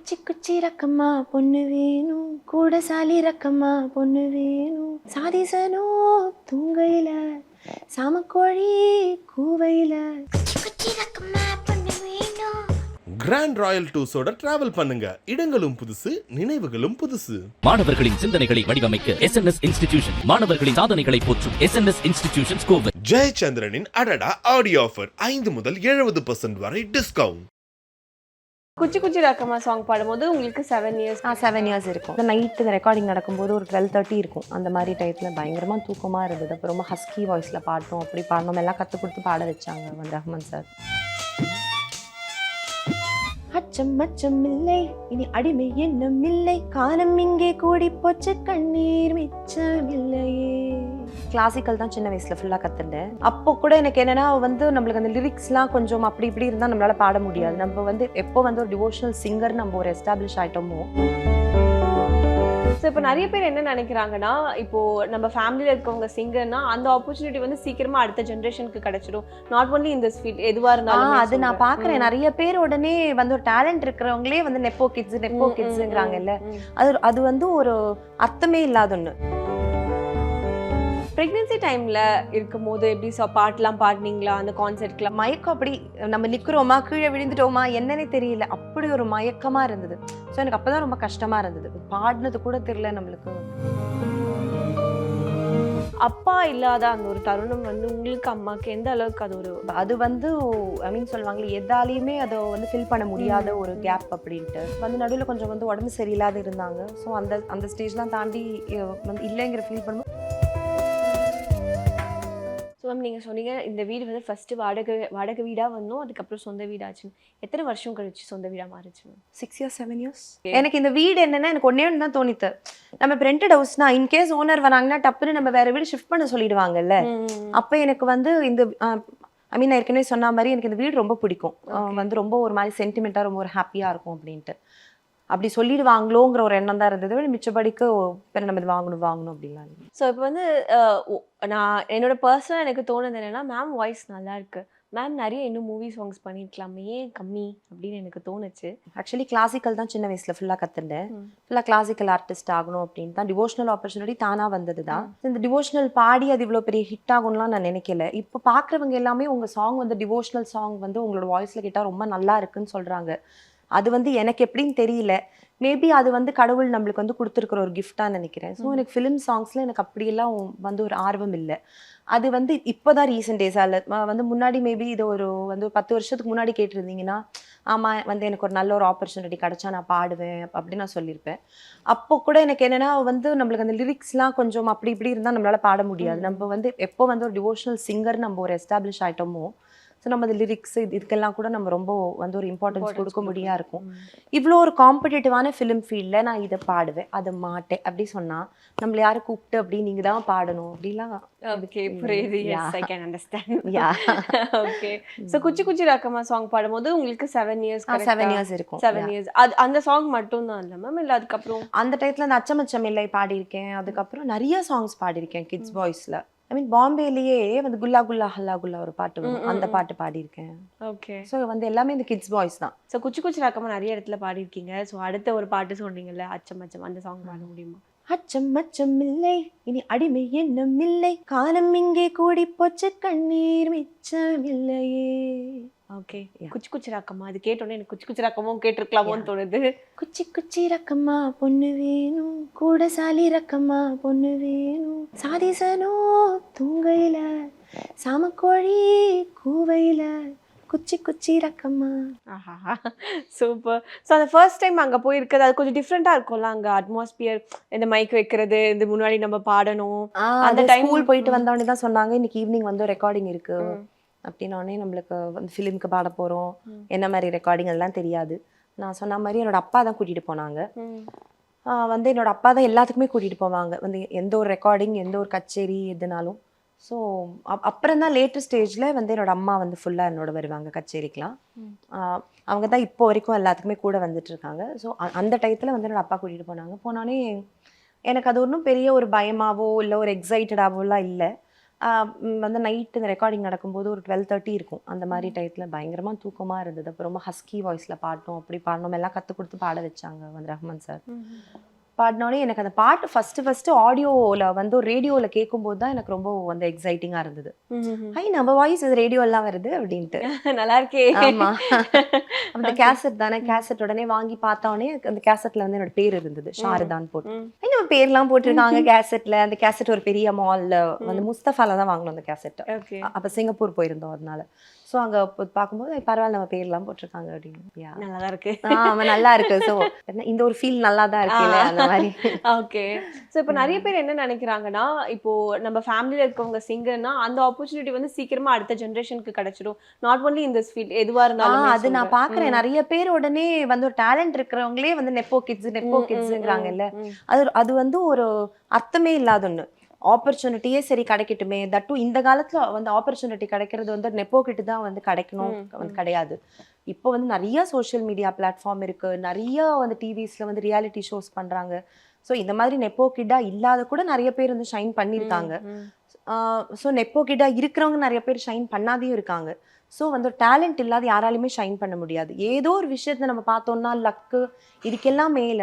குச்சி குச்சி ரக்கம்மா பொண்ணு வேணும், கூட சாலி ரக்கம்மா பொண்ணு வேணும், சாதிசனோ தூங்கையில சாமக்கோழி கூவையில குச்சி ரக்கம்மா பொண்ணு வேணும். கிராண்ட் ராயல் டூர்ஸோட டிராவல் பண்ணுங்க. இடங்களும் புதுசு, நினைவுகளும் புதுசு. மாணவர்களின் சிந்தனைகளை வடிவமைக்க SNS இன்ஸ்டிடியூஷன். மாணவர்களின் சாதனைகளை போற்றும் SNS இன்ஸ்டிடியூஷன்ஸ் கோவை. ஜெயச்சந்திரனின் அடடா ஆடியோ ஆஃபர் 5 முதல் 70% வரை டிஸ்கவுண்ட். குச்சி குச்சி ரக்கமா சாங் பாடும்போது உங்களுக்கு 7 இயர்ஸ் 7 இயர்ஸ் இருக்கும். நைட்டு இந்த ரெக்கார்டிங் நடக்கும்போது ஒரு 12:30 இருக்கும். அந்த மாதிரி டயத்தில் பயங்கரமாக தூக்கமாக இருந்தது. அப்போ ரொம்ப ஹஸ்கி வாய்ஸில் பாடணும், அப்படி பாடணும், எல்லாம் கற்றுக் கொடுத்து பாட வச்சாங்க வந்து ரஹ்மான் சார். அச்சம் அச்சம் இல்லை, இனி அடிமை என்னும் இல்லை, காலம் இங்கே கூடி போச்சு, கண்ணீர் மிச்சம் இல்லையே. கிளாசிக்கல் தான் சின்ன வயசுல ஃபுல்லாக கற்றுட்டேன். அப்போ கூட எனக்கு என்னன்னா வந்து நம்மளுக்கு அந்த லிரிக்ஸ்லாம் கொஞ்சம் அப்படி இப்படி இருந்தால் நம்மளால பாட முடியாது. நம்ம வந்து எப்போ வந்து ஒரு டிவோஷனல் சிங்கர் நம்ம ஒரு எஸ்டாப்ளிஷ் ஆகிட்டோமோ. ஸோ இப்போ நிறைய பேர் என்ன நினைக்கிறாங்கன்னா, இப்போ நம்ம ஃபேமிலியில் இருக்கவங்க சிங்கர்னா அந்த ஆப்பர்ச்சுனிட்டி வந்து சீக்கிரமா அடுத்த ஜென்ரேஷனுக்கு கிடைச்சிடும். நாட் ஒன்லி இந்த ஃபீல்ட் எதுவாக இருந்தாலும் அது நான் பார்க்குறேன். நிறைய பேர் உடனே வந்து ஒரு டேலண்ட் இருக்கிறவங்களே வந்து நெப்போ கிட்ஸுங்கிறாங்கல்ல. அது வந்து ஒரு அர்த்தமே இல்லாத ஒன்று. ப்ரெக்னென்சி டைமில் இருக்கும்போது எப்படி பாட்டெலாம் பாடினீங்களா அந்த கான்செர்ட்லாம்? மயக்கம் அப்படி நம்ம நிற்கிறோமா கீழே விழுந்துட்டோமா என்னன்னே தெரியல, அப்படி ஒரு மயக்கமாக இருந்தது. ஸோ எனக்கு அப்போ தான் ரொம்ப கஷ்டமாக இருந்தது. பாடினது கூட தெரியல நம்மளுக்கு. அப்பா இல்லாத அந்த ஒரு தருணம் வந்து உங்களுக்கு அம்மாவுக்கு எந்த அளவுக்கு அது வந்து ஐ மீன் சொல்லுவாங்களே, எதாலையுமே அதை வந்து ஃபில் பண்ண முடியாத ஒரு கேப் அப்படின்ட்டு வந்து நடுவில் கொஞ்சம் வந்து உடம்பு சரியில்லாத இருந்தாங்க. ஸோ அந்த ஸ்டேஜ்லாம் தாண்டி வந்து இல்லைங்கிற ஃபீல் பண்ணும்போது. ஸோ மேம் நீங்கள் சொன்னீங்க இந்த வீடு வந்து ஃபஸ்ட்டு வாடகை வீடாக வந்தோம், அதுக்கப்புறம் சொந்த வீடாச்சுன்னு. எத்தனை வருஷம் கழிச்சு சொந்த வீடாக மாறிச்சு மேம்? 6 years 7 years. எனக்கு இந்த வீடு என்னன்னா எனக்கு ஒன்னே ஒன்று தான் தோணித்து. நம்ம இப்போ ரெண்டட் ஹவுஸ்னா இன்கேஸ் ஓனர் வராங்கன்னா டப்புன்னு நம்ம வேற வீடு ஷிஃப்ட் பண்ண சொல்லிடுவாங்கல்ல. அப்போ எனக்கு வந்து இந்த ஐ மீன் நான் ஏற்கனவே சொன்ன மாதிரி எனக்கு இந்த வீடு ரொம்ப பிடிக்கும். வந்து ரொம்ப ஒரு மாதிரி சென்டிமெண்ட்டாக ரொம்ப ஒரு ஹாப்பியாக இருக்கும் அப்படின்ட்டு. அப்படி சொல்லிடுவாங்களோங்கிற ஒரு எண்ணம் தான் இருந்தது. மிச்சப்படிக்கு நம்ம இது வாங்கணும் அப்படின்லாம். ஸோ இப்போ வந்து நான் என்னோட பர்சனலாக எனக்கு தோணுது என்னன்னா, மேம் வாய்ஸ் நல்லா இருக்கு, மேம் நிறைய இன்னும் மூவி சாங்ஸ் பண்ணியிருக்கலாமே, ஏன் கம்மி அப்படின்னு எனக்கு தோணுச்சு. ஆக்சுவலி கிளாசிக்கல் தான் சின்ன வயசில் ஃபுல்லாக கற்றுட்டேன். ஃபுல்லாக கிளாசிக்கல் ஆர்டிஸ்ட் ஆகணும் அப்படின்னு தான். டிவோஷனல் ஆப்பர்ச்சுனிட்டி தானாக வந்தது தான். இந்த டிவோஷனல் பாடி அது இவ்வளோ பெரிய ஹிட் ஆகும்லாம் நான் நினைக்கல. இப்போ பார்க்குறவங்க எல்லாமே உங்கள் சாங் வந்து டிவோஷனல் சாங் வந்து உங்களோட வாய்ஸில் கேட்டால் ரொம்ப நல்லா இருக்குன்னு சொல்கிறாங்க. அது வந்து எனக்கு எப்படின்னு தெரியல. மேபி அது வந்து கடவுள் நம்மளுக்கு வந்து கொடுத்துருக்குற ஒரு கிஃப்டாக நினைக்கிறேன். ஸோ எனக்கு ஃபிலிம் சாங்ஸில் எனக்கு அப்படியெல்லாம் வந்து ஒரு ஆர்வம் இல்லை. அது வந்து இப்போ தான் ரீசெண்ட் டேஸால் வந்து முன்னாடி மேபி இது ஒரு வந்து 10 வருஷத்துக்கு முன்னாடி கேட்டிருந்தீங்கன்னா, ஆமாம் வந்து எனக்கு ஒரு நல்ல ஒரு ஆப்பர்ச்சுனிட்டி கிடச்சா நான் பாடுவேன் அப்படின்னு நான் சொல்லியிருப்பேன். அப்போ கூட எனக்கு என்னென்னா வந்து நம்மளுக்கு அந்த லிரிக்ஸ்லாம் கொஞ்சம் அப்படி இப்படி இருந்தால் நம்மளால் பாட முடியாது. நம்ம வந்து எப்போ வந்து ஒரு டிவோஷனல் சிங்கர் நம்ம ஒரு எஸ்டாப்ளிஷ் ஆகிட்டோமோ, ஸோ நம்ம அந்த லிரிக்ஸ் இதுக்கெல்லாம் கூட நம்ம ரொம்ப வந்து ஒரு இம்பார்ட்டன்ஸ் கொடுக்க முடியா இருக்கும். இவ்வளோ ஒரு காம்படிட்டிவான ஃபிலிம் ஃபீல்டில் நான் இதை பாடுவேன் அதை மாட்டேன் அப்படி சொன்னால் நம்மளை யாரும் கூப்பிட்டு அப்படி நீங்கள் தான் பாடணும் அப்படிலாம். ஓகே புரியுது. Yes I can understand. Yeah okay. So குச்சி குச்சி ரக்கமா சாங் பாடும்போது உங்களுக்கு 7 இயர்ஸ் 7 years இருக்கும். 7 இயர்ஸ் அது அந்த சாங் மட்டும் தான் இல்லை மேம்? இல்லை அதுக்கப்புறம் அந்த டயத்தில் அந்த அச்சமச்சம் இல்லை பாடியிருக்கேன். அதுக்கப்புறம் நிறைய சாங்ஸ் பாடியிருக்கேன் கிட்ஸ் வாய்ஸில். ஐ மீன் பாம்பேலேயே வந்து குல்லா குல்லா ஹல்லா குல்லா ஒரு பாட்டு வரும், அந்த பாட்டு பாடியிருக்கேன். ஓகே. ஸோ வந்து எல்லாமே இந்த கிட்ஸ் வாய்ஸ் தான். ஸோ குச்சி குச்சி ரக்கமாக நிறைய இடத்துல பாடியிருக்கீங்க. ஸோ அடுத்த ஒரு பாட்டு சொன்னீங்கல்ல அச்சம் அச்சம், அந்த சாங் பாட முடியுமா? அச்சம் அச்சம் இல்லை, இனி அடிமை என்னும் இல்லை, காலம் இங்கே கூடி போச்சு, கண்ணீர் மிச்சம் இல்லையே. ஓகே. குச்சி குச்சி ரக்கமா அது கேட்டோன்னே எனக்கு குச்சி குச்சி ரக்கமும் கேட்டிருக்கலாமோன்னு தோணுது. குச்சி குச்சி ரக்கம்மா பொண்ணு வேணும், கூட சாலி ரக்கம்மா பொண்ணு வேணும், சாதிசனோ தூங்கையில சாமக்கோழி கூவையில குச்சி குச்சி ரக்கம்மா. ஆஹா சூப்பர். ஸோ அந்த ஃபர்ஸ்ட் டைம் அங்கே போயிருக்கிறது அது கொஞ்சம் டிஃப்ரெண்ட்டாக இருக்கும்ல. அங்கே அட்மாஸ்பியர், இந்த மைக் வைக்கிறது, இந்த முன்னாடி நம்ம பாடணும். அந்த டைம் ஸ்கூல் போயிட்டு வந்தோடனே தான் சொன்னாங்க இன்னைக்கு ஈவினிங் வந்து ரெக்கார்டிங் இருக்கு அப்படின்னோடனே நம்மளுக்கு வந்து ஃபிலிமுக்கு பாட போகிறோம், என்ன மாதிரி ரெக்கார்டிங் எல்லாம் தெரியாது. நான் சொன்ன மாதிரி என்னோட அப்பா தான் கூட்டிகிட்டு போனாங்க. வந்து என்னோட அப்பா தான் எல்லாத்துக்குமே கூட்டிகிட்டு போவாங்க வந்து எந்த ஒரு ரெக்கார்டிங் எந்த ஒரு கச்சேரி எதுனாலும். ஸோ அப்புறம் தான் லேட்டர் ஸ்டேஜில் வந்து என்னோட அம்மா வந்து ஃபுல்லாக என்னோட வருவாங்க கச்சேரிக்கெலாம். அவங்க தான் இப்போ வரைக்கும் எல்லாத்துக்குமே கூட வந்துட்டுருக்காங்க. ஸோ அந்த டயத்தில் வந்து என்னோட அப்பா கூட்டிகிட்டு போனாங்க. போனோடனே எனக்கு அது ஒன்றும் பெரிய ஒரு பயமாவோ இல்லை ஒரு எக்ஸைட்டடாகவோலாம் இல்லை. வந்து நைட்டு இந்த ரெக்கார்டிங் நடக்கும்போது ஒரு 12:30 இருக்கும். அந்த மாதிரி டயத்தில் பயங்கரமாக தூக்கமாக இருந்தது. அப்போ ரொம்ப ஹஸ்கி வாய்ஸில் பாடணும், அப்படி பாடணும் எல்லாம் கற்றுக் கொடுத்து பாட வச்சாங்க வந்து ரஹ்மான் சார். பாடினோடனே எனக்கு அந்த பாட்டு ஃபஸ்ட்டு ஆடியோவில் வந்து ஒரு ரேடியோவில் கேட்கும்போது தான் எனக்கு ரொம்ப வந்து எக்ஸைட்டிங்காக இருந்தது. ஹை நம்ம வாய்ஸ் இது ரேடியோ எல்லாம் வருது அப்படின்ட்டு. நல்லா இருக்கே. ஆமா. அந்த கேசட் தானே, கேசட் உடனே வாங்கி பார்த்தோன்னே அந்த கேசட்ல வந்து என்னோட பேர் இருந்தது, ஷாரதான் போட்டு. நம்ம பேர்லாம் போட்டிருக்காங்க கேசட்ல. அந்த கேசட் ஒரு பெரிய மால்ல வந்து முஸ்தஃபால தான் வாங்கணும் அந்த கேசட். ஓகே. அப்ப சிங்கப்பூர் போயிருந்தோம் அதனால. ஸோ அங்கே பார்க்கும்போது பரவாயில்ல நம்ம பேர்லாம் போட்டிருக்காங்க அப்படின்னு. நல்லா இருக்கு. ஆமாம் நல்லா இருக்கு. ஸோ இந்த ஒரு ஃபீல் நல்லா தான் இருக்குல்ல அந்த மாதிரி. ஓகே. ஸோ இப்போ நிறைய பேர் என்ன நினைக்கிறாங்கன்னா, இப்போ நம்ம ஃபேமிலியில் இருக்கவங்க சிங்கர்னா அந்த ஆப்பர்ச்சுனிட்டி வந்து சீக்கிரமா அடுத்த ஜென்ரேஷனுக்கு கிடைச்சிடும். நாட் ஒன்லி இந்த ஃபீல்ட் எதுவாக இருந்தாலும். அது நான் பார்க்குறேன் நிறைய பேர் உடனே வந்து ஒரு டேலண்ட் இருக்கிறவங்களே வந்து நெப்போ கிட்ஸுங்கிறாங்கல்ல. அது வந்து ஒரு அர்த்தமே இல்லாத ஒன்று. ஆப்பர்ச்சுனிட்டியே சரி கிடைக்கட்டுமே. தட்டும் இந்த காலத்துல வந்து ஆப்பர்ச்சுனிட்டி கிடைக்கிறது வந்து நெப்போ கிட்ட தான் வந்து கிடைக்கணும் வந்து கிடையாது. இப்போ வந்து நிறைய சோஷியல் மீடியா பிளாட்ஃபார்ம் இருக்கு, நிறைய வந்து டிவிஸ்ல வந்து ரியாலிட்டி ஷோஸ் பண்றாங்க. ஸோ இந்த மாதிரி நெப்போ கிட்டா இல்லாத கூட நிறைய பேர் வந்து ஷைன் பண்ணியிருக்காங்க. ஸோ நெப்போ கிட்டா இருக்கிறவங்க நிறைய பேர் ஷைன் பண்ணாதையும் இருக்காங்க. ஸோ வந்து டேலண்ட் இல்லாத யாராலையுமே ஷைன் பண்ண முடியாது. ஏதோ ஒரு விஷயத்த நம்ம பார்த்தோம்னா லக்கு இதுக்கெல்லாம் மேல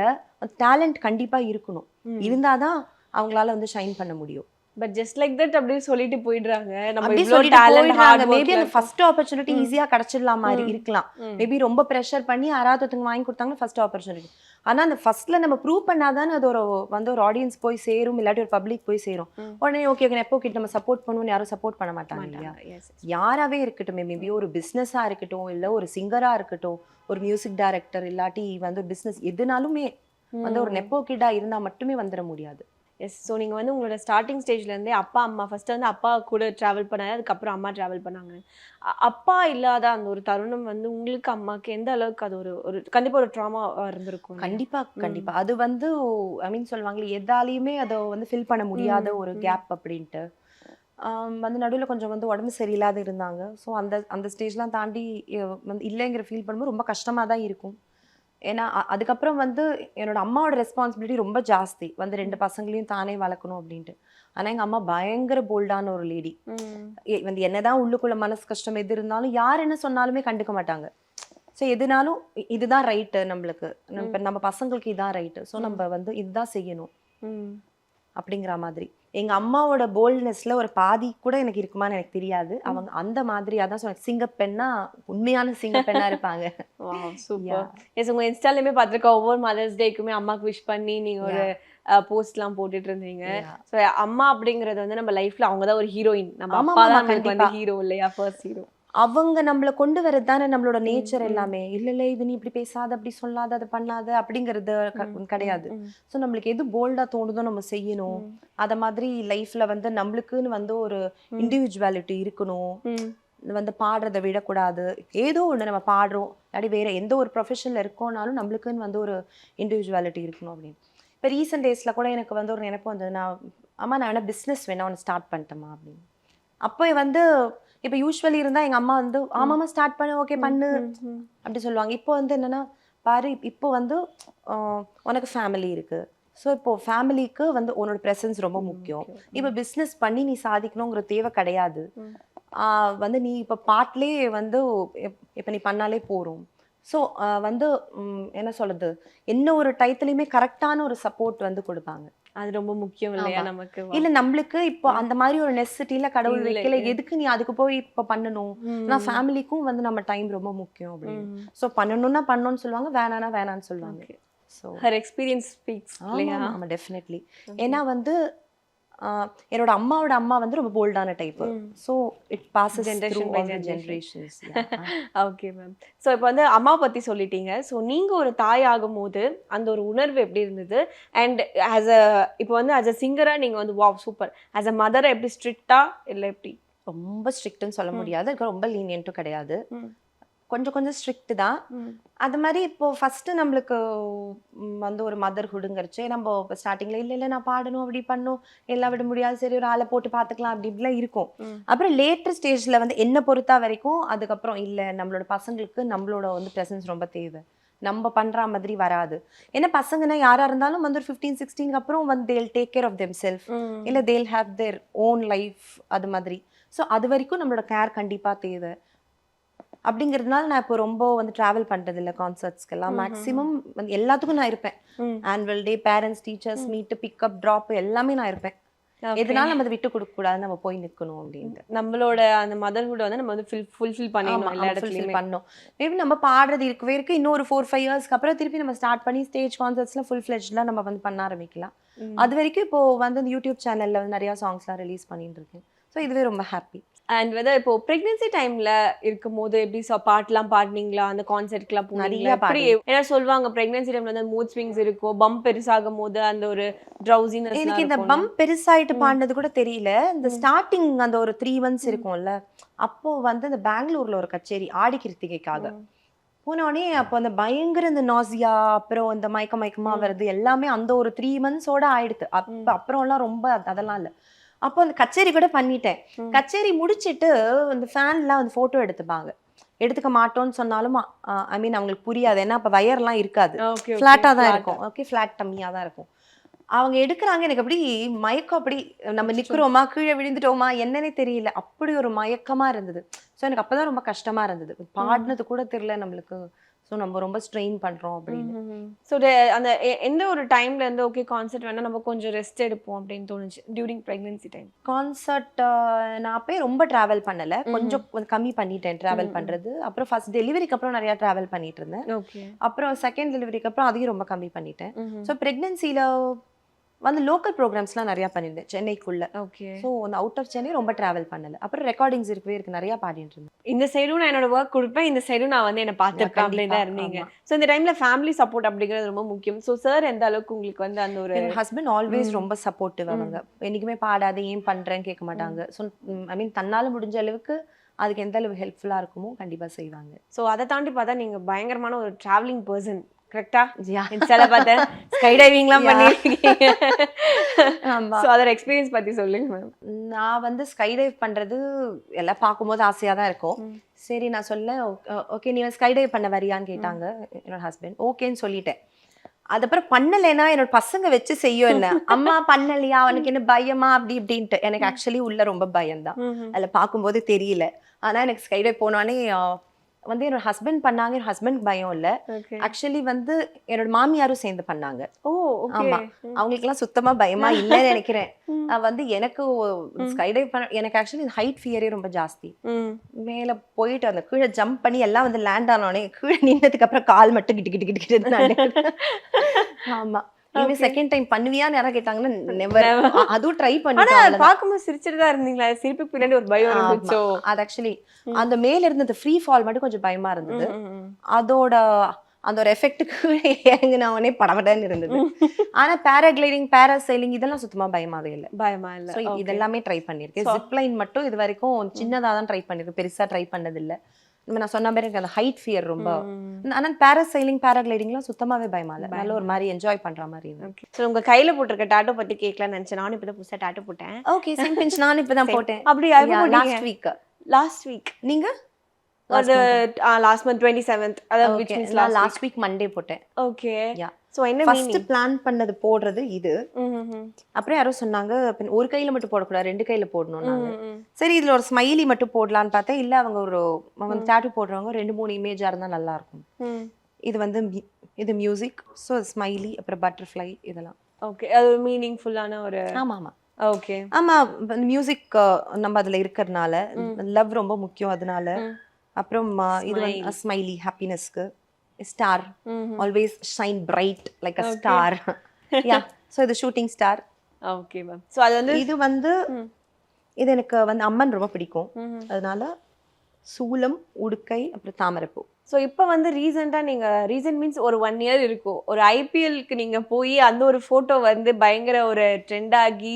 டேலண்ட் கண்டிப்பா இருக்கணும். இருந்தாதான் அவங்களால வந்து ஷைன் பண்ண முடியும். பட் ஜஸ்ட் லைக் தட் அப்படியே சொல்லிட்டு போயிடுறாங்க. நம்ம அப்படி இவ்ளோ சொல்லிட்டு டேலண்ட் போயிடுறாங்க. ஹார்ட் மேபி அந்த ஒர்க். ஃபர்ஸ்ட் ஆப்பர்ச்சுனிட்டி ஈஸியா கிடைச்சிடலாம் மாதிரி இருக்கலாம். மேபி ரொம்ப ப்ரெஷர் பண்ணி யாராவது ஒருத்தவங்க வாங்கி கொடுத்தாங்கன்னா ஃபர்ஸ்ட் ஆப்பர்ச்சுனிட்டி. ஆனா அந்த ஃபர்ஸ்ட்ல நம்ம ப்ரூவ் பண்ணாதானே அது ஒரு வந்து ஒரு ஆடியன்ஸ் போய் சேரும், இல்லாட்டி ஒரு பப்ளிக் போய் சேரும். உடனே ஓகே நெப்போ கிட்ட நம்ம சப்போர்ட் பண்ணுவோம்னு யாரும் சப்போர்ட் பண்ண மாட்டாங்க இல்லையா? யாராவே இருக்கட்டும், மேபி ஒரு பிஸ்னஸா இருக்கட்டும், இல்ல ஒரு சிங்கரா இருக்கட்டும், ஒரு மியூசிக் டைரக்டர் இல்லாட்டி வந்து பிஸ்னஸ் எதுனாலுமே வந்து ஒரு நெப்போ கிட்டா இருந்தா மட்டுமே வந்துட முடியாது. எஸ். ஸோ நீங்கள் வந்து உங்களோட ஸ்டார்டிங் ஸ்டேஜ்லேருந்தே அப்பா அம்மா ஃபஸ்ட்டு வந்து அப்பா கூட ட்ராவல் பண்ணாங்க, அதுக்கப்புறம் அம்மா ட்ராவல் பண்ணாங்க. அப்பா இல்லாத அந்த ஒரு தருணம் வந்து உங்களுக்கு அம்மாவுக்கு எந்த அளவுக்கு அது ஒரு கண்டிப்பாக ஒரு ட்ராமா இருந்திருக்கும். கண்டிப்பா அது வந்து ஐ மீன் சொல்லுவாங்களே எதாலையுமே அதை வந்து ஃபில் பண்ண முடியாத ஒரு கேப் அப்படின்ட்டு. வந்து நடுவில் கொஞ்சம் வந்து உடம்பு சரியில்லாத இருந்தாங்க. ஸோ அந்த ஸ்டேஜ்லாம் தாண்டி வந்து இல்லைங்கிற ஃபீல் பண்ணும்போது ரொம்ப கஷ்டமாக தான் இருக்கும். ஏன்னா அதுக்கப்புறம் வந்து என்னோட அம்மாவோட ரெஸ்பான்சிபிலிட்டி ரொம்ப ஜாஸ்தி. வந்து 2 பசங்களையும் தானே வளர்க்கணும் அப்படின்ட்டு. ஆனால் எங்கள் அம்மா பயங்கர போல்டான ஒரு லேடி. வந்து என்னதான் உள்ளுக்குள்ள மனசு கஷ்டம் எது இருந்தாலும் யார் என்ன சொன்னாலுமே கண்டுக்க மாட்டாங்க. ஸோ எதுனாலும் இதுதான் ரைட்டு, நம்மளுக்கு நம்ம பசங்களுக்கு இதுதான் ரைட்டு, ஸோ நம்ம வந்து இதுதான் செய்யணும் அப்படிங்கிற மாதிரி. எங்க அம்மாவோட போல்ட்னஸ்ல ஒரு பாதி கூட எனக்கு இருக்குமான்னு எனக்கு தெரியாது. அவங்க அந்த மாதிரி அதான் சொன்ன சிங்கப்பெண்ணா, உண்மையான சிங்கப்பெண்ணா இருப்பாங்க. சூப்பர். எஸ், உங்க இன்ஸ்டாலயுமே பார்த்துருக்கேன், ஒவ்வொரு மதர்ஸ் டேக்குமே அம்மாக்கு விஷ் பண்ணி நீங்க ஒரு போஸ்ட்லாம் போட்டுட்டு இருந்தீங்க. ஸோ அம்மா அப்படிங்கறது வந்து நம்ம லைஃப்ல அவங்க தான் ஒரு ஹீரோயின். நம்ம அப்பா தான் நமக்கு வந்து ஹீரோ இல்லையா, ஃபர்ஸ்ட் ஹீரோ. அவங்க நம்மளை கொண்டு வரது தானே நம்மளோட நேச்சர் எல்லாமே. இல்ல இது நீ இப்படி பேசாத, அப்படி சொல்லாத, அதை பண்ணாத அப்படிங்கிறது கிடையாது. ஸோ நம்மளுக்கு எது போல்டா தோணுதோ நம்ம செய்யணும். அத மாதிரி லைஃப்ல வந்து நம்மளுக்குன்னு வந்து ஒரு இண்டிவிஜுவாலிட்டி இருக்கணும். வந்து பாடுறதை விடக்கூடாது. ஏதோ ஒண்ணு நம்ம பாடுறோம், இல்லாட்டி வேற எந்த ஒரு ப்ரொஃபஷன்ல இருக்கோம்னாலும் நம்மளுக்குன்னு வந்து ஒரு இண்டிவிஜுவாலிட்டி இருக்கணும் அப்படின்னு. இப்போ ரீசெண்ட் டேஸ்ல கூட எனக்கு வந்து ஒரு நினைப்பு வந்தது, நான் வேணா பிஸ்னஸ் வேணா ஒன்று ஸ்டார்ட் பண்ணிட்டேமா அப்படின்னு. அப்போ வந்து இப்போ யூஸ்வலி இருந்தா எங்க அம்மா வந்து ஆமாமா ஸ்டார்ட் பண்ணு, ஓகே பண்ணு அப்படி சொல்லுவாங்க. இப்போ வந்து என்னன்னா பாரு, இப்போ வந்து உனக்கு ஃபேமிலி இருக்கு. ஸோ இப்போ ஃபேமிலிக்கு வந்து உன்னோட ப்ரெசன்ஸ் ரொம்ப முக்கியம். இப்போ பிஸ்னஸ் பண்ணி நீ சாதிக்கணுங்கிற தேவை கிடையாது. வந்து நீ இப்போ பாட்லேயே வந்து இப்போ நீ பண்ணாலே போறோம். ஸோ வந்து என்ன சொல்றது, என்ன ஒரு டயத்துலையுமே கரெக்டான ஒரு சப்போர்ட் வந்து கொடுப்பாங்க. அது ரொம்ப முக்கியம் இல்லையா நமக்கு? இல்ல நம்மளுக்கு இப்போ அந்த மாதிரி ஒரு நெசசிட்டில கடவுள் வைக்கல, எதுக்கு நீ அதுக்கு போய் இப்ப பண்ணணும். நான் ஃபேமிலிக்கும் வந்து நம்ம டைம் ரொம்ப முக்கியம் அப்படின்னு. சோ பண்ணணும்னா பண்ணணும்னு சொல்லுவாங்க, வேணானா வேணான்னு சொல்லுவாங்க. சோ ஹர் எக்ஸ்பீரியன்ஸ் ஸ்பீக்ஸ் இல்லையா? ஆமா டெஃபினெட்லி. ஏன்னா வந்து என்னோட அம்மாவோட அம்மா வந்து ரொம்ப போல்டான type. So it passes generation by generations. Okay ma'am. So இப்போ வந்து அம்மா பற்றி சொல்லிட்டீங்க. ஸோ நீங்கள் ஒரு தாய் ஆகும்போது அந்த ஒரு உணர்வு எப்படி இருந்தது? அண்ட் இப்போ வந்து ஆஸ் அ சிங்கராக நீங்கள் வந்து வாவ் சூப்பர், ஆஸ் அ மதரை எப்படி ஸ்ட்ரிக்டா இல்லை எப்படி? ரொம்ப ஸ்ட்ரிக்ட்னு சொல்ல முடியாது, ரொம்ப லீனியன்ட்டும் கிடையாது, கொஞ்சம் ஸ்ட்ரிக்ட் தான். அது மாதிரி இப்போ ஃபர்ஸ்ட் நம்மளுக்கு வந்து ஒரு மதர்ஹுடுங்கிறச்சு நம்ம இப்போ ஸ்டார்டிங்ல இல்லை நான் பாடணும், அப்படி பண்ணும், எல்லாம் விட முடியாது, சரி ஒரு ஆளை போட்டு பார்த்துக்கலாம் அப்படி இப்படிலாம் இருக்கும். அப்புறம் லேட்டர் ஸ்டேஜ்ல வந்து என்ன பொறுத்தா வரைக்கும் அதுக்கப்புறம் இல்லை நம்மளோட பசங்களுக்கு நம்மளோட வந்து ப்ரெசன்ஸ் ரொம்ப தேவை. நம்ம பண்ற மாதிரி வராது. ஏன்னா பசங்கன்னா யாரா இருந்தாலும் வந்து ஒரு 15-16 அப்புறம் வந்து they'll take care of themselves, இல்ல they'll have their own life அது மாதிரி. ஸோ அது வரைக்கும் நம்மளோட கேர் கண்டிப்பா தேவை. அப்படிங்கிறதுனால நான் இப்போ ரொம்ப வந்து டிராவல் பண்றது இல்லை கான்சர்ட்ஸ்க்கெல்லாம். மேக்ஸிமம் வந்து எல்லாத்துக்கும் நான் இருப்பேன். Annual day, parents teachers meet, pickup drop எல்லாமே நான் இருப்பேன். எதனால நம்ம அதை விட்டு கொடுக்க கூடாது, நம்ம போய் நிக்கணும் அப்படின்ட்டு. நம்மளோட அந்த மதர்ஹுட் வந்து நம்ம வந்து ஃபுல்ஃபில் பண்ணிடணும் எல்லா இடத்துலயுமே. பண்ணோம். மேபி நம்ம பாடுறது இருக்கவே இருக்கு, இன்னொரு 4-5 இயர்ஸ்க்கு அப்புறம் திருப்பி நம்ம ஸ்டார்ட் பண்ணி ஸ்டேஜ் கான்சர்ட்ஸ்ல ஃபுல் ஃபிளெஜ்ல நம்ம வந்து பண்ண ஆரம்பிக்கலாம். அது வரைக்கும் இப்போ வந்து யூடியூப் சேனல்ல வந்து நிறைய சாங்ஸ்லாம் ரிலீஸ் பண்ணிட்டு இருக்கேன். ஸோ இதுவே ரொம்ப ஹாப்பி. அண்ட் வெதர் இப்போ பிரெக்னன்சி டைம்ல இருக்கும் போது எப்படி பாட்டுலாம் பாடுனீங்களா, அந்த கான்சர்ட்க்குலாம் போனீங்களா? ஏன்னா சொல்லுவாங்க பிரெக்னன்சி டைம்ல வந்து மூட் ஸ்விங்ஸ் இருக்கும், பம்ப் பெருசாகும் போது அந்த ஒரு ட்ரௌசினஸ். எனக்கு இந்த பம்ப் பெருசாயிட்டு பாடினது கூட தெரியல. இந்த ஸ்டார்டிங் அந்த ஒரு 3 months இருக்கும்ல, அப்போ வந்து இந்த பெங்களூர்ல ஒரு கச்சேரி ஆடி கிருத்திகைக்காக போனோடனே, அப்போ அந்த பயங்கர இந்த நாசியா, அப்புறம் இந்த மயக்கமா வருது எல்லாமே அந்த ஒரு 3 months-ஓட ஆயிடுது. அப்புறம்லாம் ரொம்ப அதெல்லாம் இல்லை. அப்போ அந்த கச்சேரி கூட பண்ணிட்டேன். கச்சேரி முடிச்சிட்டு அந்த ஃபேன்லாம் வந்து போட்டோ எடுத்துப்பாங்க. எடுத்துக்க மாட்டோம்னு சொன்னாலும் ஐ மீன் அவங்களுக்கு புரியாது. ஏன்னா அப்போ வயர்லாம் இருக்காது, ஃப்ளாட்டா தான் இருக்கும். ஓகே, ஃப்ளாட் டம்மியா தான் இருக்கும். அவங்க எடுக்கிறாங்க, எனக்கு அப்படி மயக்கம், அப்படி நம்ம நிக்கிறோமா கீழே விழுந்துட்டோமா என்னன்னே தெரியல, அப்படி ஒரு மயக்கமா இருந்தது. ஸோ எனக்கு அப்பதான் ரொம்ப கஷ்டமா இருந்தது, பாடினது கூட தெரியல நம்மளுக்கு. ஸோ நம்ம ரொம்ப ஸ்ட்ரெயின் பண்றோம் அப்படின்னு. ஸோ அந்த எந்த ஒரு டைம்ல இருந்து ஓகே கான்சர்ட் வேணா நம்ம கொஞ்சம் ரெஸ்ட் எடுப்போம் அப்படின்னு தோணுச்சு டியூரிங் பிரெக்னன்சி டைம்? கான்சர்ட் நான் அப்பயே ரொம்ப டிராவல் பண்ணல, கொஞ்சம் கம்மி பண்ணிட்டேன் டிராவல் பண்றது. அப்புறம் ஃபர்ஸ்ட் டெலிவரிக்கு அப்புறம் நிறைய டிராவல் பண்ணிட்டு இருந்தேன். ஓகே. அப்புறம் செகண்ட் டெலிவரிக்கு அப்புறம் அதையும் ரொம்ப கம்மி பண்ணிட்டேன். ஸோ பிரெக்னன்சில வந்து லோக்கல் ப்ரோக்ராம்ஸ்லாம் நிறைய பண்ணியிருந்தேன் சென்னைக்குள்ள. ஓகே. ஸோ அந்த அவுட் ஆஃப் சென்னை ரொம்ப டிராவல் பண்ணல. அப்புறம் ரெக்கார்டிங்ஸ் இருக்கவே இருக்கு, நிறைய பாடிட்டு இருந்தேன். இந்த சைடும் நான் என்னோட ஒர்க் கொடுப்பேன், இந்த சைடும் நான் வந்து என்ன பார்த்துருப்பேன் அப்படின்னு தான் இருந்தீங்க. ஸோ இந்த டைம்ல ஃபேமிலி சப்போர்ட் அப்படிங்கிறது ரொம்ப முக்கியம். ஸோ சார் எந்த அளவுக்கு உங்களுக்கு வந்து அந்த ஒரு ஹஸ்பண்ட் ஆல்வேஸ் ரொம்ப சப்போர்ட்டிவ். அவங்க என்னைக்குமே பாடாத ஏன் பண்றேன்னு கேட்க மாட்டாங்க. ஸோ ஐ மீன் தன்னால முடிஞ்ச அளவுக்கு அதுக்கு எந்த அளவு ஹெல்ப்ஃபுல்லா இருக்குமோ கண்டிப்பா செய்வாங்க. ஸோ அதை தாண்டி பார்த்தா நீங்க பயங்கரமான ஒரு டிராவலிங் பர்சன், கரெக்டா? இன்ஸ்டால பார்த்தேன் ஸ்கை டைவிங்லாம் பண்ணிருக்கீங்க. சோ அதோட எக்ஸ்பீரியன்ஸ் பத்தி சொல்லுங்க மேம். நான் வந்து ஸ்கை டைவ் பண்றது எல்லாம் பார்க்கும்போது ஆசையா தான் இருக்கும். சரி நான் சொல்ல, ஓகே நீ ஸ்கை டைவ் பண்ண வரியான்னு கேட்டாங்க என்னோட ஹஸ்பண்ட். ஓகேன்னு சொல்லிட்டேன். அதுக்கப்புறம் பண்ணலைன்னா என்னோட பசங்க வச்சு செய்யும் என்ன, அம்மா பண்ணலையா அவனுக்கு என்ன பயமா அப்படி இப்படின்ட்டு. எனக்கு ஆக்சுவலி உள்ள ரொம்ப பயம்தான், அதுல பார்க்கும்போது தெரியல. ஆனா எனக்கு ஸ்கை டைவ் போனோடனே வந்து என்னோட ஹஸ்பண்ட் பண்ணாங்க. என்னோட ஹஸ்பண்ட் பயம் இல்ல, ஆக்சுவலி வந்து என்னோட மாமியாரும் சேர்ந்து பண்ணாங்க. ஆமா, அவங்களுக்கு எல்லாம் சுத்தமா பயமா இல்லைன்னு நினைக்கிறேன். வந்து எனக்கு ஸ்கை டைவ் பண்ண, எனக்கு ஆக்சுவலி ஹைட் ஃபியரே ரொம்ப ஜாஸ்தி. மேல போயிட்டு அந்த கீழே ஜம்ப் பண்ணி எல்லாம் வந்து லேண்ட் ஆனோடனே கீழே நின்னதுக்கு அப்புறம் கால் மட்டும் கிட்டு கிட்டு கிட்டு கிட்டு. ஆமா, இனிமே செகண்ட் டைம் பண்ணுவியான்னு யாரா கேட்டாங்கன்னா நெவர். அதுவும் ட்ரை பண்ணி பாக்கும்போது சிரிச்சிட்டு தான் இருந்தீங்களா? சிரிப்பு பின்னாடி ஒரு பயம் இருந்துச்சோ? அது ஆக்சுவலி அந்த மேல இருந்தது ஃப்ரீ ஃபால் மட்டும் கொஞ்சம் பயமா இருந்தது. அதோட அந்த ஒரு எஃபெக்ட்டுக்கு இறங்கினவனே படபடன்னு இருந்தது. ஆனா பேராகிளைடிங், பேராசைலிங் இதெல்லாம் சுத்தமா பயமாவே இல்லை. பயமா இல்ல. ஸோ இதெல்லாமே ட்ரை பண்ணியிருக்கேன். ஜிப்லைன் மட்டும் இது வரைக்கும் சின்னதாக தான் ட்ரை பண்ணியிருக்கேன், பெருசா ட்ரை பண்ணது இல்லை. நான் சொன்ன மாதிரி எனக்கு அந்த ஹைட் ஃபியர் ரொம்ப. ஆனா பேராசைலிங், பேராகிளைடிங்லாம் சுத்தமாவே பயமா இல்லை, நல்ல ஒரு மாதிரி என்ஜாய் பண்ற மாதிரி இருக்கு. ஸோ உங்க கையில போட்டிருக்க டாட்டோ பத்தி கேட்கலாம்னு நினைச்சேன். நானும் இப்பதான் புதுசா டாட்டோ போட்டேன். ஓகே, சேம் பிஞ்ச் நானும் இப்பதான் போட்டேன். அப்படியா? Last week. நீங்க? அது லாஸ்ட் மந்த் 27th, அதாவது which means last week Monday போட்டேன். ஓகே. யா. சோ என்ன ஃபர்ஸ்ட் பிளான் பண்ணது போடுறது இது. அப்புறம் யாரோ சொன்னாங்க ஒரு கையில மட்டும் போடக்கூடாது, 2 கையில போடணும். நாங்க சரி இதுல ஒரு ஸ்மைலி மட்டும் போடலான்னு பார்த்தேன். இல்ல அவங்க ஒரு டாட்டூ போடுறவங்க 2-3 இமேஜா இருந்தா நல்லா இருக்கும். இது வந்து இது மியூசிக், ஸோ ஸ்மைலி அப்புறம் பட்டர்ஃப்ளை இதெல்லாம். ஓகே, அது மீனிங்ஃபுல்லான ஒரு. ஆமா ஆமா ஓகே. ஆமா, மியூசிக் நம்ம அதுல இருக்கிறதுனால லவ் ரொம்ப முக்கியம் அதனால. அப்புறம் இது வந்து ஸ்மைலி ஹாப்பினஸ்க்கு. Star always shine bright like a star. Yeah, so இது shooting star. Okay ma'am. So அது வந்து இது வந்து இது எனக்கு வந்து அம்மன் ரொம்ப பிடிக்கும், அதனால சூலம், உடுக்கை அப்புறம் தாமரைப்பூ. ஸோ இப்போ வந்து ரீசெண்டாக நீங்கள் ரீசெண்ட் மீன்ஸ் ஒரு 1 year இருக்கும், ஒரு ஐபிஎல்க்கு நீங்கள் போய் அந்த ஒரு ஃபோட்டோ வந்து பயங்கர ஒரு ட்ரெண்ட் ஆகி.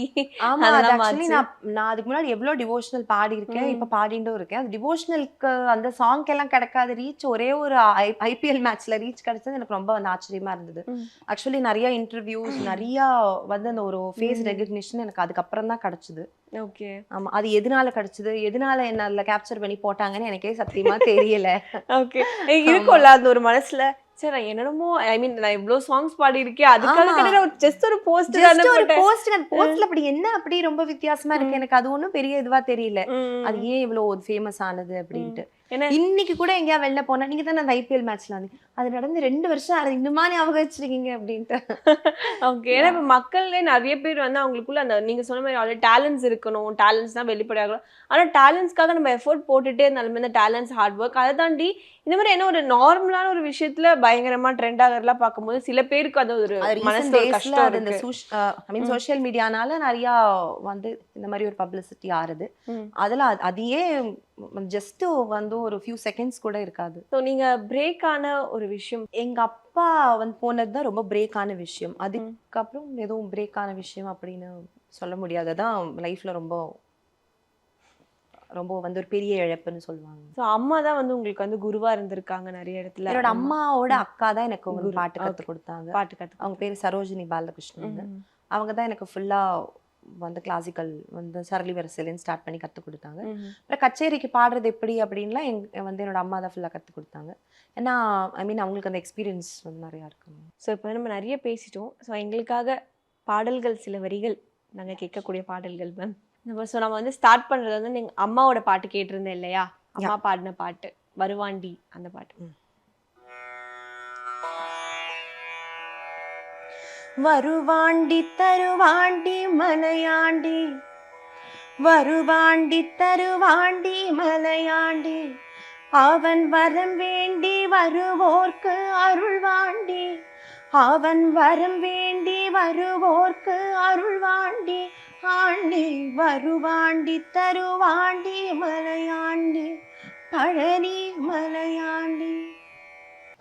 ஆமாம், ஆக்சுவலி நான் அதுக்கு முன்னாடி எவ்வளோ டிவோஷனல் பாடியிருக்கேன், இப்போ பாடிட்டும் இருக்கேன். அது டிவோஷனலுக்கு அந்த சாங்க் எல்லாம் கிடைக்காத ரீச் ஒரே ஒரு ஐபிஎல் மேட்ச்ல ரீச் கிடைச்சது எனக்கு ரொம்ப வந்து ஆச்சரியமா இருந்தது. ஆக்சுவலி நிறைய இன்டர்வியூஸ், நிறைய வந்து அந்த ஒரு ஃபேஸ் ரெகக்னிஷன் எனக்கு அதுக்கப்புறம் தான் கிடைச்சது. ஓகே. ஆமா, அது எதனால கிடைச்சது, எதனால என்ன கேப்சர் பண்ணி போட்டாங்கன்னு எனக்கே சத்தியமா தெரியல. ஓகே, இருக்கும்ல அந்த ஒரு மனசுல சரி என்னமோ ஐ மீன் நான் இவ்ளோ சாங்ஸ் பாடி இருக்கேன் அதுக்காக கிடையாது ஜஸ்ட் ஒரு போஸ்ட் தான Just ஒரு போட்டேன். போஸ்ட் அந்த போஸ்ட்ல அப்படி என்ன அப்படி ரொம்ப வித்தியாசமா இருக்கு எனக்கு அது ஒண்ணும் பெரிய இதுவா தெரியல அது ஏன் இவ்வளவு ஃபேமஸ் ஆனது அப்படின்ட்டு என்ன இன்னைக்கு கூட எங்கேயா வெளில போனா நீங்க தானே அந்த ஐபிஎல் மேட்ச்ல வந்து அது நடந்து 2 வருஷம் அது இன்னுமா ஞாபகம் வச்சிருக்கீங்க அப்படின்ட்டு ஓகே ஏன்னா இப்ப மக்கள்ல நிறைய பேர் வந்து அவங்களுக்குள்ள அந்த நீங்க சொன்ன மாதிரி ஆல்ரெடி டேலண்ட்ஸ் இருக்கணும் டேலண்ட்ஸ் தான் வெளிப்படையாகணும் ஆனா டேலண்ட்ஸ்க்காக நம்ம எஃபோர்ட் போட்டுட்டே இருந்தாலுமே இந்த டேலண்ட்ஸ் ஹார்ட் ஒர்க் அதை தாண்டி இந்த மாதிரி என்ன ஒரு நார்மலான ஒரு விஷயத்துல பயங்கரமா ட்ரெண்ட் ஆகிறதெல்லாம் பார்க்கும்போது சில பேருக்கு அது ஒரு மனசுல ஒரு கஷ்டம் அது இந்த இருக்கு. சோஷியல் மீடியானால நிறைய வந்து இந்த மாதிரி ஒரு பப்ளிசிட்டி ஆறுது அதுல அதையே ஜஸ்ட் வந்து ஒரு ஃபியூ செகண்ட்ஸ் கூட இருக்காது ஸோ நீங்க பிரேக் ஆன ஒரு விஷயம் எங்க அப்பா வந்து போனதுதான் ரொம்ப பிரேக் ஆன விஷயம் அதுக்கப்புறம் எதுவும் பிரேக் ஆன விஷயம் அப்படின்னு சொல்ல முடியாததான் லைஃப்ல ரொம்ப ரொம்ப வந்து ஒரு பெரிய இழப்புன்னு சொல்லுவாங்க ஸோ அம்மா தான் வந்து உங்களுக்கு வந்து குருவா இருந்திருக்காங்க நிறைய இடத்துல என்னோட அம்மாவோட அக்கா தான் எனக்கு ஒரு பாட்டு கத்து கொடுத்தாங்க பாட்டு கத்து அவங்க பேரு சரோஜினி பாலகிருஷ்ணன் அவங்க தான் எனக்கு ஃபுல்லா வந்து கிளாசிக்கல் வந்து சரளி வரிசையிலேருந்து ஸ்டார்ட் பண்ணி கற்றுக் கொடுத்தாங்க அப்புறம் கச்சேரிக்கு பாடுறது எப்படி அப்படின்லாம் வந்து என்னோட அம்மா தான் ஃபுல்லாக கற்றுக் கொடுத்தாங்க ஏன்னா ஐ மீன் அவங்களுக்கு அந்த எக்ஸ்பீரியன்ஸ் வந்து நிறையா இருக்கு ஸோ இப்போ நம்ம நிறைய பேசிட்டோம் ஸோ எங்களுக்காக பாடல்கள் சில வரிகள் நாங்கள் கேட்கக்கூடிய பாடல்கள் மேம் நம்ம வந்து ஸ்டார்ட் பண்ணுறது வந்து நீங்கள் அம்மாவோட பாட்டு கேட்டிருந்தேன் இல்லையா அம்மா பாடின பாட்டு வருவாண்டி அந்த பாட்டு வருவாண்டி தருவாண்டி மலையாண்டி வருவாண்டி தருவாண்டி மலையாண்டி அவன் வரம் வேண்டி வருவோர்க்கு அருள்வாண்டி அவன் வரம் வேண்டி வருவோர்க்கு அருள்வாண்டி ஆண்டி வருவாண்டி தருவாண்டி மலையாண்டி பழனி மலையாண்டி.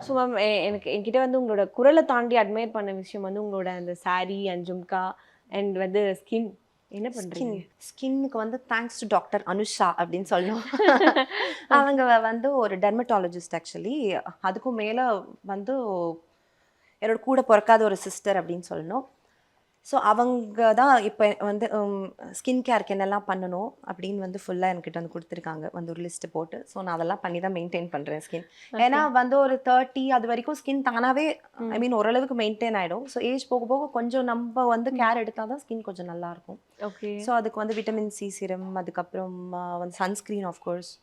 ஸோ மேம் எனக்கு என்கிட்ட வந்து உங்களோட குரலை தாண்டி அட்மையர் பண்ண விஷயம் வந்து உங்களோட அந்த சாரி அண்ட் ஜும்கா அண்ட் வந்து ஸ்கின் என்ன பண்றீங்க ஸ்கின்னுக்கு வந்து தேங்க்ஸ் டு டாக்டர் அனுஷா அப்படின்னு சொல்லணும் அவங்க வந்து ஒரு டெர்மட்டாலஜிஸ்ட் ஆக்சுவலி அதுக்கும் மேலே வந்து என்னோட கூட பிறக்காத ஒரு சிஸ்டர் அப்படின்னு சொல்லணும் ஸோ அவங்க தான் இப்போ வந்து ஸ்கின் கேருக்கு என்னெல்லாம் பண்ணணும் அப்படின்னு வந்து ஃபுல்லாக என்கிட்ட வந்து கொடுத்துருக்காங்க வந்து ஒரு லிஸ்ட்டு போட்டு ஸோ நான் அதெல்லாம் பண்ணி தான் மெயின்டைன் பண்ணுறேன் ஸ்கின் ஏன்னா வந்து ஒரு 30 அது வரைக்கும் ஸ்கின் தானாகவே ஐ மீன் ஓரளவுக்கு மெயின்டைன் ஆகிடும் ஸோ ஏஜ் போக போக கொஞ்சம் நம்ம வந்து கேர் எடுத்தால் தான் ஸ்கின் கொஞ்சம் நல்லாயிருக்கும் ஓகே ஸோ அதுக்கு வந்து விட்டமின் சி சீரம் அதுக்கப்புறம் வந்து சன்ஸ்க்ரீன் ஆஃப்கோர்ஸ்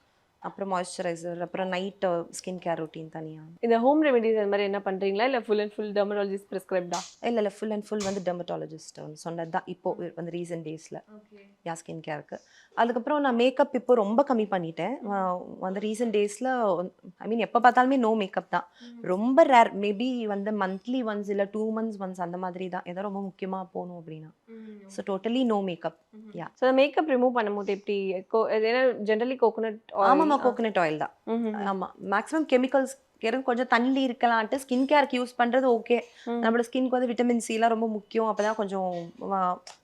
அப்புறம் மாய்ஸ்சரைசர் அப்புறம் நைட் ஸ்கின் கேர் ரொட்டீன் தனியாக இந்த ஹோம் ரெமெடிஸ் அந்த மாதிரி என்ன பண்ணுறீங்களா இல்லை ஃபுல் அண்ட் ஃபுல் டெர்மட்டாலஜிஸ்ட் ப்ரிஸ்கிரைப்டா இல்லை ஃபுல் அண்ட் ஃபுல் வந்து டெர்மட்டாலஜிஸ்ட் வந்து சொன்னது தான் இப்போது வந்து ரீசன்ட் டேஸில் யா ஸ்கின் கேருக்கு அதுக்கப்புறம் நான் மேக்கப் இப்போ ரொம்ப கம்மி பண்ணிட்டேன் வந்து ரீசன்ட் டேஸில் ஐ மீன் எப்போ பார்த்தாலுமே நோ மேக்கப் தான் ரொம்ப ரேர் மேபி வந்து மந்த்லி ஒன்ஸ் இல்லை 2 months ஒன்ஸ் அந்த மாதிரி தான் ஏதோ ரொம்ப முக்கியமாக போகணும் அப்படின்னா so totally no makeup yeah so makeup remove பண்ணும்போது எப்படி ஏன்னா ஜென்ரலி கோகோனட் ஆமாம் கோகோனட் ஆயில் தான் ஆமாம் மேக்ஸிமம் கெமிக்கல்ஸ் கொஞ்சம் தண்ணி இருக்கலான்ட்டு ஸ்கின் கேருக்கு யூஸ் பண்ணுறது ஓகே நம்மளோட ஸ்கின்க்கு வந்து விட்டமின் சிலாம் ரொம்ப முக்கியம் அப்போ தான் கொஞ்சம்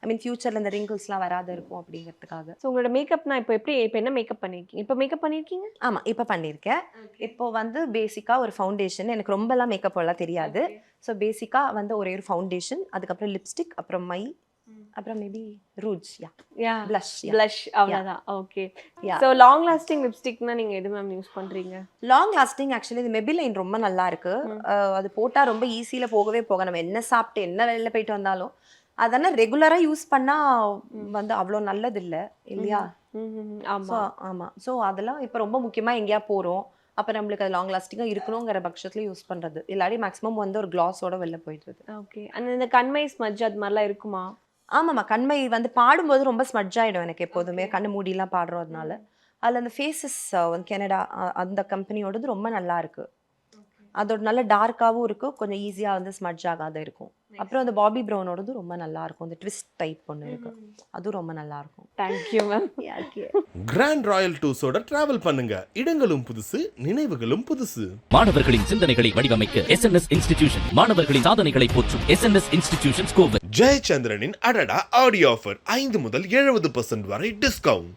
ஐ மீன் ஃபியூச்சரில் இந்த ரிங்கிள்ஸ்லாம் வராது இருக்கும் அப்படிங்கிறதுக்காக ஸோ உங்களோட மேக்கப்னா இப்போ என்ன மேக்கப் பண்ணியிருக்கீங்க இப்போ மேக்கப் பண்ணியிருக்கீங்க ஆமாம் இப்போ பண்ணியிருக்கேன் இப்போ வந்து பேசிக்காக ஒரு ஃபவுண்டேஷன் எனக்கு ரொம்பலாம் மேக்கப் எல்லாம் தெரியாது ஸோ பேசிக்காக வந்து ஒரே ஒரு ஃபவுண்டேஷன் அதுக்கப்புறம் லிப்ஸ்டிக் அப்புறம் மை அப்புறம் மேபி ரூஜ் blush அவ்வளவுதான் ஓகே சோ லாங் லாஸ்டிங் லிப்ஸ்டிக்னா நீங்க எது மேம் யூஸ் பண்றீங்க லாங் லாஸ்டிங் ஆக்சுவலி இது மெபிலைன் ரொம்ப நல்லா இருக்கு அது போட்டா ரொம்ப ஈஸியில போகவே போக நம்ம என்ன சாப்பிட்டு என்ன வெளியில போயிட்டு வந்தாலும் அதெல்லாம் ரெகுலரா யூஸ் பண்ணா வந்து அவ்வளோ நல்லது இல்லை இல்லையா ஆமா ஸோ அதெல்லாம் இப்போ ரொம்ப முக்கியமா எங்கேயா போறோம் அப்போ நம்மளுக்கு அது லாங் லாஸ்டிங்காக இருக்கணுங்கிற பட்சத்தில் யூஸ் பண்ணுறது இல்லாட்டி மேக்ஸிமம் வந்து ஒரு கிளாஸோட வெளில போயிடுறது ஓகே அந்த இந்த கண்மை ஸ்மட்ஜ் அது மாதிரிலாம் இருக்குமா ஆமாம்மா கண்மை வந்து பாடும்போது ரொம்ப ஸ்மட்ஜ் ஆகிடும் எனக்கு எப்போதுமே கண்ணு மூடிலாம் பாடுறதுனால அதில் அந்த ஃபேஸஸ் வந்து கனடா அந்த கம்பெனியோடது ரொம்ப நல்லா இருக்கு அதோட நல்ல டார்க்காகவும் இருக்கும் கொஞ்சம் ஈஸியாக வந்து ஸ்மட்ஜ் ஆகாத இருக்கும் அப்புறம் அந்த பாபி ப்ரௌனோடது ரொம்ப நல்லா இருக்கும் அந்த ட்விஸ்ட் டைப் ஒன்று இருக்கு அதுவும் ரொம்ப நல்லா இருக்கும் தேங்க்யூ மேம் கிராண்ட் ராயல் டூஸோட டிராவல் பண்ணுங்க இடங்களும் புதுசு நினைவுகளும் புதுசு மாணவர்களின் சிந்தனைகளை வடிவமைக்க SNS இன்ஸ்டிடியூஷன் மாணவர்களின் சாதனைகளை போற்றும் SNS இன்ஸ்டிடியூஷன் கோவை ஜெயச்சந்திரனின் அடடா ஆடியோ ஆஃபர் 5 முதல் 70% வரை டிஸ்கவுண்ட்